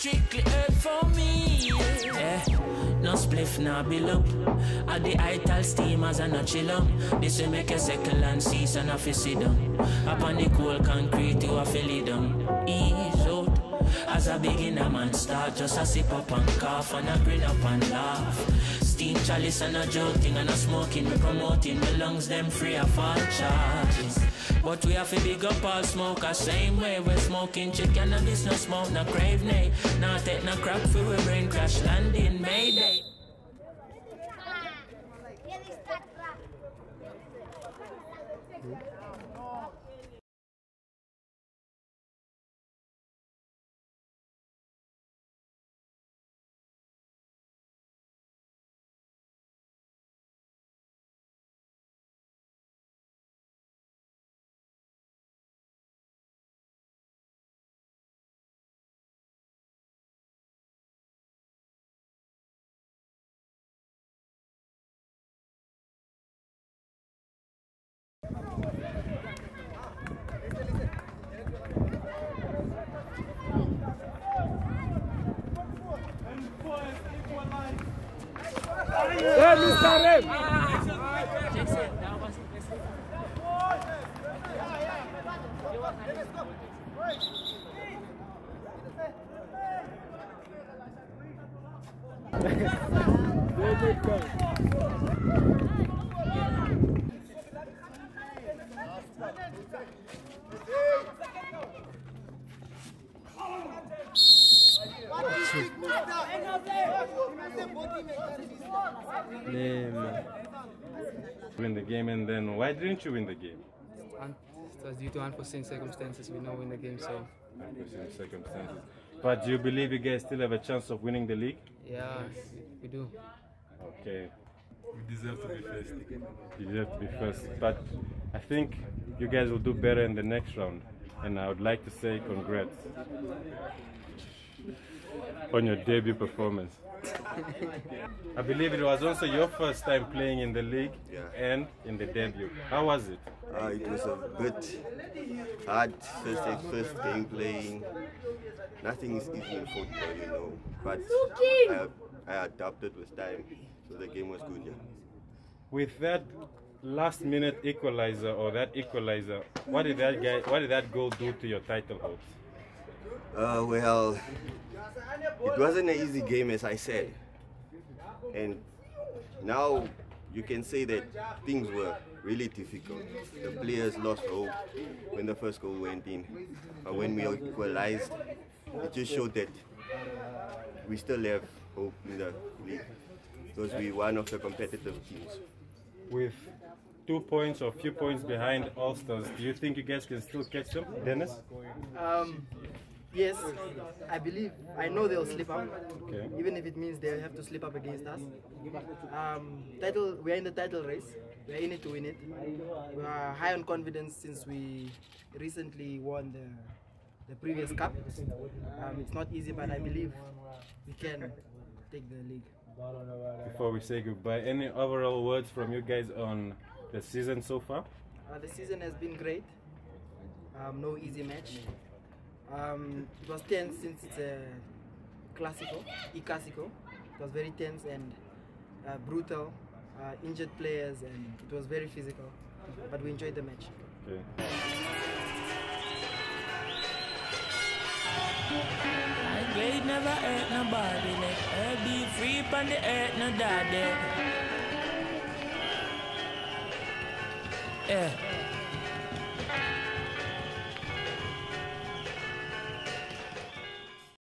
strictly herb for me. Yeah, no spliff, no bill up. At the ital steamers and a chill up. This will make a second and cease and a fi sit down. Upon the cold concrete, you a fill it down. Ease out. As a beginner man start, just a sip up and cough and a grin up and laugh. Steam chalice and a joking and a smoking, we promoting the lungs them free of all charges. But we have to big up all smokers, same way we're smoking chick cannabis, no smoke, no crave, nay. Not take no crap for we brain crash landing, mayday. Yeah, Mr. Rem. Win the game, and then why didn't you win the game? It was due to unforeseen circumstances. We don't win the game, so. Unforeseen circumstances. But do you believe you guys still have a chance of winning the league? Yeah, we do. Okay. We deserve to be first. You deserve to be first. But I think you guys will do better in the next round. And I would like to say congrats on your debut performance. I believe it was also your first time playing in the league and in the debut. How was it? It was a bit hard, first game playing. Nothing is easy in football, you know. But I adapted with time, so the game was good, yeah. With that last-minute equalizer or that equalizer, what did that goal do to your title hopes? Well, it wasn't an easy game, as I said. And now you can say that things were really difficult. The players lost hope when the first goal went in. But when we equalized, it just showed that we still have hope in the league because we're one of the competitive teams. With 2 points or few points behind All-Stars, do you think you guys can still catch them, Dennis? Yes, I know they'll slip up, okay. Even if it means they have to slip up against us. We're in the title race, we're in it to win it. We are high on confidence since we recently won the previous cup. It's not easy, but I believe we can take the league. Before we say goodbye, any overall words from you guys on the season so far? The season has been great, no easy match. It was tense since it's a classical, e-classical. It was very tense and brutal, injured players, and it was very physical. But we enjoyed the match. Okay. I blade never hurt nobody, let her be free upon the earth, no daddy. Yeah.